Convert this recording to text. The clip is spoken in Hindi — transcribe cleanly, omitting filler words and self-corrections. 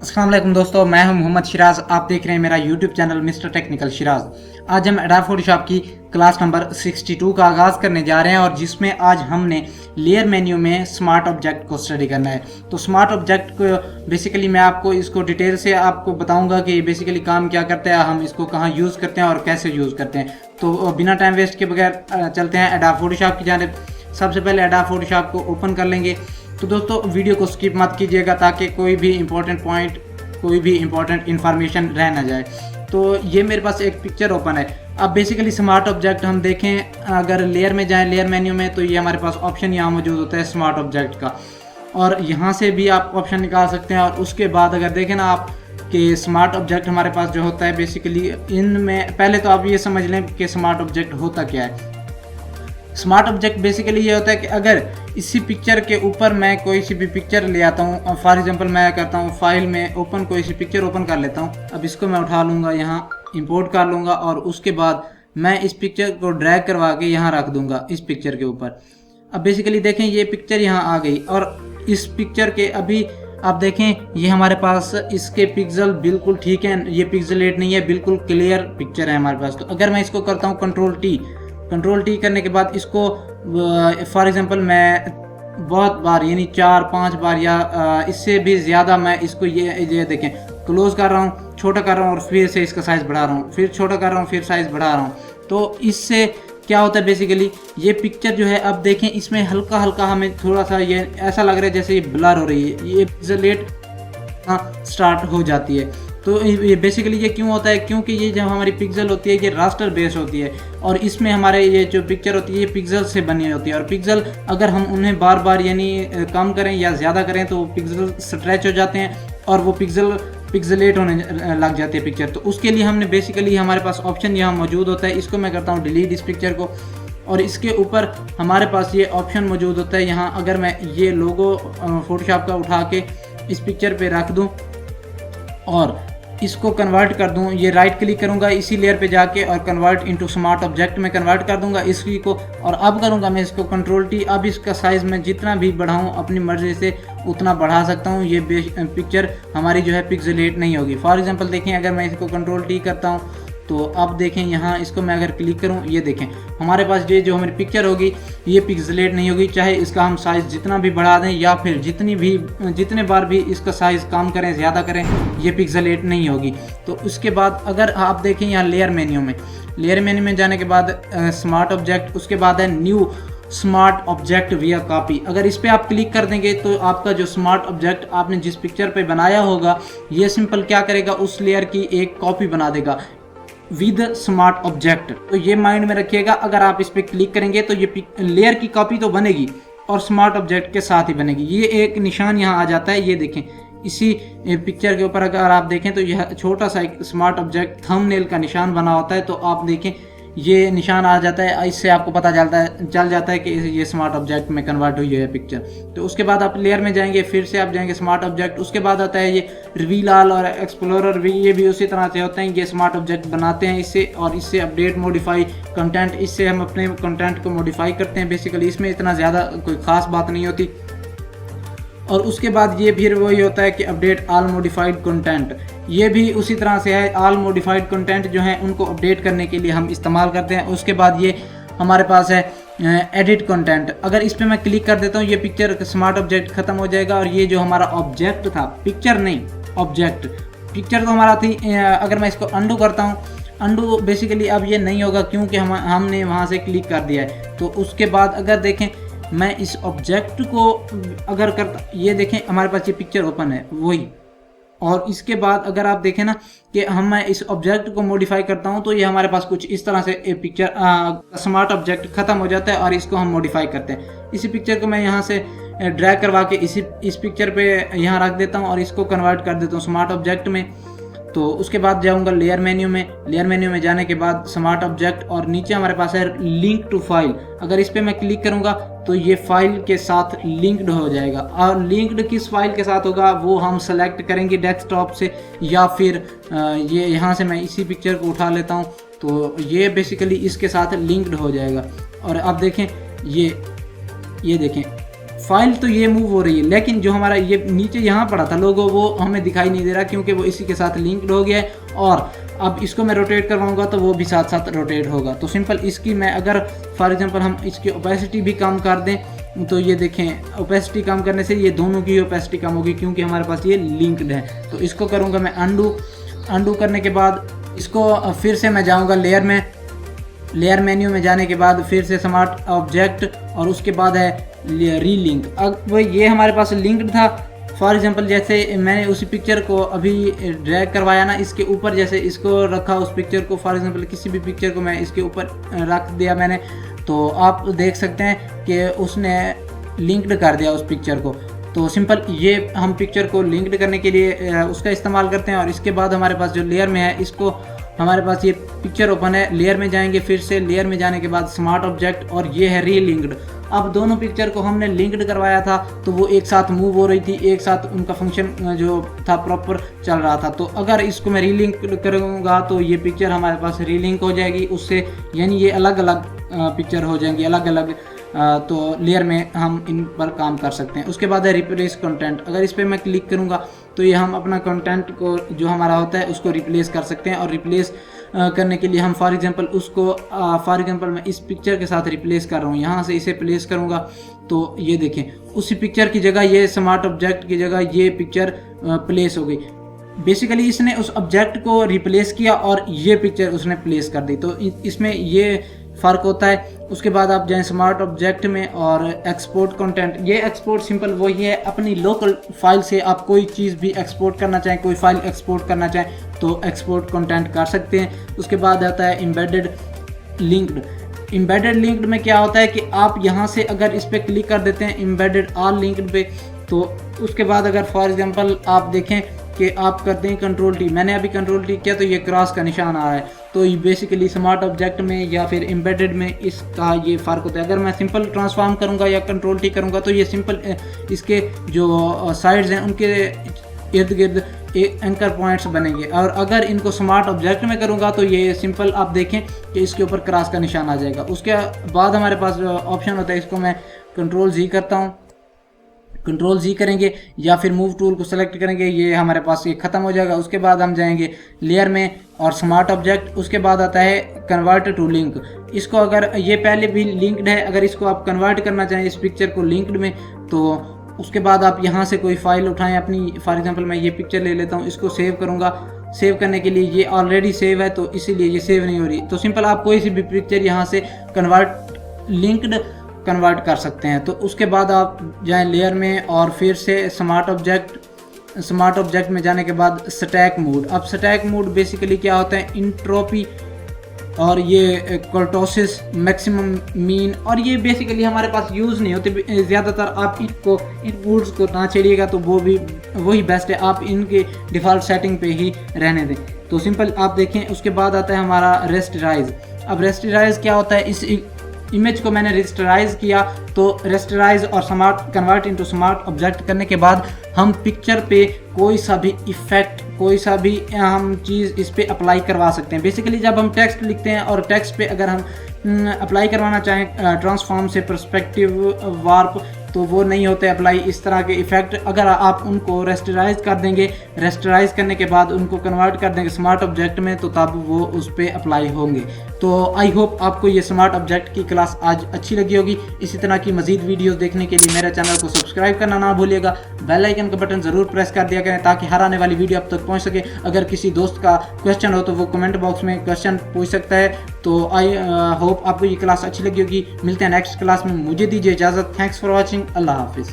अस्सलाम वालेकुम दोस्तों, मैं हूं मोहम्मद शिराज। आप देख रहे हैं मेरा YouTube channel mister technical Siraj. आज हम एडोब फोटोशॉप की क्लास नंबर 62 का आगाज़ करने जा रहे हैं और जिसमें आज हमने लेयर मेन्यू में स्मार्ट ऑब्जेक्ट को स्टडी करना है। तो स्मार्ट ऑब्जेक्ट को बेसिकली मैं आपको इसको डिटेल से आपको बताऊंगा कि बेसिकली काम क्या करता है, हम इसको कहाँ यूज़ करते हैं और कैसे यूज़ करते हैं। तो बिना टाइम वेस्ट के बगैर चलते हैं एडोब फोटोशॉप की जानिब। सबसे पहले एडोब फोटोशॉप को ओपन कर लेंगे। तो दोस्तों वीडियो को स्किप मत कीजिएगा ताकि कोई भी इंपॉर्टेंट पॉइंट, कोई भी इंपॉर्टेंट इन्फॉर्मेशन रह ना जाए। तो ये मेरे पास एक पिक्चर ओपन है। अब बेसिकली स्मार्ट ऑब्जेक्ट हम देखें, अगर लेयर में जाएं, लेयर मेन्यू में, तो ये हमारे पास ऑप्शन यहाँ मौजूद होता है स्मार्ट ऑब्जेक्ट का, और यहाँ से भी आप ऑप्शन निकाल सकते हैं। और उसके बाद अगर देखें ना आप कि स्मार्ट ऑब्जेक्ट हमारे पास जो होता है बेसिकली इनमें, पहले तो आप ये समझ लें कि स्मार्ट ऑब्जेक्ट होता क्या है। स्मार्ट ऑब्जेक्ट बेसिकली ये होता है कि अगर इसी पिक्चर के ऊपर मैं कोई सी भी पिक्चर ले आता हूँ, फॉर एग्जांपल मैं करता हूँ फाइल में ओपन, कोई सी पिक्चर ओपन कर लेता हूँ। अब इसको मैं उठा लूँगा, यहाँ इंपोर्ट कर लूँगा और उसके बाद मैं इस पिक्चर को ड्रैग करवा के यहाँ रख दूँगा इस पिक्चर के ऊपर। अब बेसिकली देखें ये पिक्चर यहाँ आ गई और इस पिक्चर के अभी आप देखें ये हमारे पास इसके पिक्सल बिल्कुल ठीक है, ये पिक्सलेट नहीं है, बिल्कुल क्लियर पिक्चर है हमारे पास। तो अगर मैं इसको करता हूँ कंट्रोल टी करने के बाद इसको फॉर एग्जांपल मैं बहुत बार यानी 4-5 बार या इससे भी ज़्यादा मैं इसको ये देखें क्लोज कर रहा हूँ, छोटा कर रहा हूँ और फिर से इसका साइज़ बढ़ा रहा हूँ, फिर छोटा कर रहा हूँ, फिर साइज़ बढ़ा रहा हूँ। तो इससे क्या होता है बेसिकली ये पिक्चर जो है, अब देखें इसमें हल्का हल्का हमें थोड़ा सा ये ऐसा लग रहा है जैसे ये ब्लर हो रही है, ये पिक्सलेट स्टार्ट हो जाती है। तो ये बेसिकली ये क्यों होता है, क्योंकि ये जब हमारी पिक्सल होती है ये रास्टर बेस होती है और इसमें हमारे ये जो पिक्चर होती है ये पिक्सल से बनी होती है। और पिक्सल अगर हम उन्हें बार बार यानी कम करें या ज़्यादा करें तो पिक्सल स्ट्रेच हो जाते हैं और वो पिक्सलेट होने लग जाती है पिक्चर। तो उसके लिए हमने बेसिकली हमारे पास ऑप्शन यहाँ मौजूद होता है। इसको मैं करता हूँ डिलीट इस पिक्चर को, और इसके ऊपर हमारे पास ये ऑप्शन मौजूद होता है। यहाँ अगर मैं ये लोगो फोटोशॉप का उठा के इस पिक्चर पे रख दूँ और इसको कन्वर्ट कर दूं, ये राइट क्लिक करूंगा इसी लेयर पे जाके और कन्वर्ट इनटू स्मार्ट ऑब्जेक्ट में कन्वर्ट कर दूंगा इसी को। और अब करूंगा मैं इसको कंट्रोल टी। अब इसका साइज़ मैं जितना भी बढ़ाऊं अपनी मर्ज़ी से उतना बढ़ा सकता हूं। ये पिक्चर हमारी जो है पिक्सलेट नहीं होगी। फॉर एग्जांपल देखें अगर मैं इसको कंट्रोल टी करता हूं तो अब देखें यहाँ इसको मैं अगर क्लिक करूँ, ये देखें हमारे पास ये जो हमारी पिक्चर होगी ये पिक्सलेट नहीं होगी, चाहे इसका हम साइज़ जितना भी बढ़ा दें या फिर जितने बार भी इसका साइज़ कम करें ज़्यादा करें ये पिक्सलेट नहीं होगी। तो उसके बाद अगर आप देखें यहाँ लेयर मेन्यू में जाने के बाद स्मार्ट ऑब्जेक्ट, उसके बाद है न्यू स्मार्ट ऑब्जेक्ट विया कॉपी। अगर इस पर आप क्लिक कर देंगे तो आपका जो स्मार्ट ऑब्जेक्ट आपने जिस पिक्चर पे बनाया होगा ये सिंपल क्या करेगा, उस लेयर की एक कॉपी बना देगा विद स्मार्ट ऑब्जेक्ट। तो ये माइंड में रखिएगा, अगर आप इस पर क्लिक करेंगे तो ये लेयर की कॉपी तो बनेगी और स्मार्ट ऑब्जेक्ट के साथ ही बनेगी। ये एक निशान यहाँ आ जाता है, ये देखें इसी पिक्चर के ऊपर अगर आप देखें तो यह छोटा सा एक स्मार्ट ऑब्जेक्ट थंबनेल का निशान बना होता है। तो आप देखें ये निशान आ जाता है, इससे आपको पता चल जाता है कि ये स्मार्ट ऑब्जेक्ट में कन्वर्ट हुई है पिक्चर। तो उसके बाद आप लेयर में जाएंगे, फिर से आप जाएंगे स्मार्ट ऑब्जेक्ट, उसके बाद आता है ये रिवील ऑल और एक्सप्लोरर भी, ये भी उसी तरह से होते हैं। ये स्मार्ट ऑब्जेक्ट बनाते हैं इससे, और इससे अपडेट मॉडिफाई कंटेंट, इससे हम अपने कंटेंट को मॉडिफाई करते हैं। बेसिकली इसमें इतना ज़्यादा कोई ख़ास बात नहीं होती। और उसके बाद ये फिर वही होता है कि अपडेट ऑल मॉडिफाइड कंटेंट, ये भी उसी तरह से है। ऑल मॉडिफाइड कंटेंट जो है उनको अपडेट करने के लिए हम इस्तेमाल करते हैं। उसके बाद ये हमारे पास है एडिट कंटेंट। अगर इस पर मैं क्लिक कर देता हूँ ये पिक्चर स्मार्ट ऑब्जेक्ट ख़त्म हो जाएगा और ये जो हमारा ऑब्जेक्ट था, पिक्चर नहीं ऑब्जेक्ट, पिक्चर तो हमारा थी। अगर मैं इसको अंडू करता हूँ, अंडू बेसिकली अब ये नहीं होगा क्योंकि हमने वहाँ से क्लिक कर दिया है। तो उसके बाद अगर देखें मैं इस ऑब्जेक्ट को अगर करता, ये देखें हमारे पास ये पिक्चर ओपन है वही। और इसके बाद अगर आप देखें ना कि मैं इस ऑब्जेक्ट को मॉडिफाई करता हूं तो ये हमारे पास कुछ इस तरह से एक पिक्चर स्मार्ट ऑब्जेक्ट ख़त्म हो जाता है और इसको हम मॉडिफाई करते हैं। इसी पिक्चर को मैं यहाँ से ड्रैग करवा के इस पिक्चर पे यहाँ रख देता हूँ और इसको कन्वर्ट कर देता हूँ स्मार्ट ऑब्जेक्ट में। तो उसके बाद जाऊंगा लेयर मेन्यू में जाने के बाद स्मार्ट ऑब्जेक्ट, और नीचे हमारे पास है लिंक टू फाइल। अगर इस पर मैं क्लिक करूंगा तो ये फाइल के साथ लिंक्ड हो जाएगा। और लिंक्ड किस फाइल के साथ होगा वो हम सेलेक्ट करेंगे डेस्कटॉप से, या फिर ये यहाँ से मैं इसी पिक्चर को उठा लेता हूँ तो ये बेसिकली इसके साथ लिंक्ड हो जाएगा। और अब देखें ये देखें फाइल तो ये मूव हो रही है, लेकिन जो हमारा ये नीचे यहाँ पड़ा था लोगो वो हमें दिखाई नहीं दे रहा, क्योंकि वो इसी के साथ लिंक्ड हो गया है। और अब इसको मैं रोटेट करवाऊंगा तो वो भी साथ साथ रोटेट होगा। तो सिंपल इसकी मैं अगर फॉर एग्जांपल हम इसकी ओपेसिटी भी कम कर दें तो ये देखें ओपेसिटी कम करने से ये दोनों की ओपेसिटी कम होगी, क्योंकि हमारे पास ये लिंक्ड है। तो इसको करूँगा मैं अंडू करने के बाद इसको फिर से मैं जाऊँगा लेयर मेन्यू में जाने के बाद फिर से स्मार्ट ऑब्जेक्ट और उसके बाद है रीलिंक। अब ये हमारे पास लिंक्ड था। फॉर एग्जांपल जैसे मैंने उसी पिक्चर को अभी ड्रैग करवाया ना, इसके ऊपर जैसे इसको रखा उस पिक्चर को, फॉर एग्जांपल किसी भी पिक्चर को मैं इसके ऊपर रख दिया मैंने, तो आप देख सकते हैं कि उसने लिंक्ड कर दिया उस पिक्चर को। तो सिंपल ये हम पिक्चर को लिंक्ड करने के लिए उसका इस्तेमाल करते हैं। और इसके बाद हमारे पास जो लेयर में है, इसको हमारे पास ये पिक्चर ओपन है, लेयर में जाएंगे, फिर से लेयर में जाने के बाद स्मार्ट ऑब्जेक्ट और ये है रीलिंक्ड। अब दोनों पिक्चर को हमने लिंक्ड करवाया था तो वो एक साथ मूव हो रही थी, एक साथ उनका फंक्शन जो था प्रॉपर चल रहा था। तो अगर इसको मैं रीलिंक करूँगा तो ये पिक्चर हमारे पास रीलिंक हो जाएगी उससे, यानी ये अलग अलग पिक्चर हो जाएंगी अलग अलग। तो लेयर में हम इन पर काम कर सकते हैं। उसके बाद है रिप्लेस कंटेंट। अगर इस पर मैं क्लिक करूँगा तो ये हम अपना कंटेंट को जो हमारा होता है उसको रिप्लेस कर सकते हैं। और रिप्लेस करने के लिए हम फॉर एग्जांपल उसको फॉर एग्जांपल मैं इस पिक्चर के साथ रिप्लेस कर रहा हूँ, यहाँ से इसे प्लेस करूँगा तो ये देखें उसी पिक्चर की जगह ये स्मार्ट ऑब्जेक्ट की जगह ये पिक्चर प्लेस हो गई। बेसिकली इसने उस ऑब्जेक्ट को रिप्लेस किया और ये पिक्चर उसने प्लेस कर दी। तो इसमें ये फ़र्क होता है। उसके बाद आप जाएं स्मार्ट ऑब्जेक्ट में और एक्सपोर्ट कंटेंट। ये एक्सपोर्ट सिंपल वही है, अपनी लोकल फाइल से आप कोई चीज़ भी एक्सपोर्ट करना चाहें, कोई फाइल एक्सपोर्ट करना चाहें तो एक्सपोर्ट कंटेंट कर सकते हैं। उसके बाद आता है एम्बेडेड लिंक्ड। एम्बेडेड लिंक्ड में क्या होता है कि आप यहाँ से अगर इस पर क्लिक कर देते हैं एम्बेडेड ऑल लिंक्ड पे, तो उसके बाद अगर फॉर एग्जांपल आप देखें कि आप करते हैं कंट्रोल टी, मैंने अभी कंट्रोल टी किया तो ये क्रॉस का निशान आ रहा है। तो ये बेसिकली स्मार्ट ऑब्जेक्ट में या फिर एम्बेडेड में इसका ये फ़र्क होता है। अगर मैं सिंपल ट्रांसफॉर्म करूँगा या कंट्रोल टी करूँगा तो ये सिंपल इसके जो साइड्स हैं उनके इर्द गिर्द एंकर पॉइंट्स बनेंगे। और अगर इनको स्मार्ट ऑब्जेक्ट में करूँगा तो ये सिंपल आप देखें कि इसके ऊपर क्रॉस का निशान आ जाएगा। उसके बाद हमारे पास ऑप्शन होता है, इसको मैं कंट्रोल जी करता हूँ, कंट्रोल जी करेंगे या फिर मूव टूल को सेलेक्ट करेंगे, ये हमारे पास ये ख़त्म हो जाएगा। उसके बाद हम जाएंगे लेयर में और स्मार्ट ऑब्जेक्ट। उसके बाद आता है कन्वर्ट टू लिंक। इसको अगर ये पहले भी लिंक्ड है, अगर इसको आप कन्वर्ट करना चाहें इस पिक्चर को लिंक्ड में, तो उसके बाद आप यहाँ से कोई फाइल उठाएं अपनी। फॉर एग्जांपल मैं ये पिक्चर ले लेता हूँ, इसको सेव करूँगा। सेव करने के लिए ये ऑलरेडी सेव है तो इसीलिए ये सेव नहीं हो रही। तो सिंपल आप कोई सी भी पिक्चर यहाँ से कन्वर्ट कर सकते हैं। तो उसके बाद आप जाएं लेयर में और फिर से स्मार्ट ऑब्जेक्ट में जाने के बाद स्टैक मोड। अब स्टैक मोड बेसिकली क्या होता है, इंट्रोपी और ये कर्टोसिस, मैक्सिमम मीन, और ये बेसिकली हमारे पास यूज़ नहीं होते ज़्यादातर। आप इन मोड्स को ना छेड़िएगा तो वो भी वही बेस्ट है, आप इनके डिफ़ॉल्ट सेटिंग पे ही रहने दें। तो सिंपल आप देखें। उसके बाद आता है हमारा रेस्टराइज। अब रेस्टराइज क्या होता है, इस इमेज को मैंने रेस्टराइज किया तो रेस्टराइज और कन्वर्ट इनटू स्मार्ट ऑब्जेक्ट करने के बाद हम पिक्चर पे कोई सा भी इफेक्ट, कोई सा भी हम चीज़ इस पे अप्लाई करवा सकते हैं। बेसिकली जब हम टेक्स्ट लिखते हैं और टेक्स्ट पे अगर हम अप्लाई करवाना चाहें ट्रांसफॉर्म से पर्सपेक्टिव वार्प, तो वो नहीं होते अप्लाई इस तरह के इफेक्ट। अगर आप उनको रेस्टराइज कर देंगे, रेस्टराइज करने के बाद उनको कन्वर्ट कर देंगे स्मार्ट ऑब्जेक्ट में, तो तब वो उस पर अप्लाई होंगे। तो आई होप आपको ये स्मार्ट ऑब्जेक्ट की क्लास आज अच्छी लगी होगी। इसी तरह की मजीद वीडियोस देखने के लिए मेरे चैनल को सब्सक्राइब करना ना भूलिएगा। बेल आइकन का बटन ज़रूर प्रेस कर दिया करें ताकि हर आने वाली वीडियो आप तक पहुंच सके। अगर किसी दोस्त का क्वेश्चन हो तो वो कमेंट बॉक्स में क्वेश्चन पूछ सकता है। तो आई होप आपको ये क्लास अच्छी लगी होगी। मिलते हैं नेक्स्ट क्लास में, मुझे दीजिए इजाज़त। Thanks for watching. अल्लाह हाफिज़।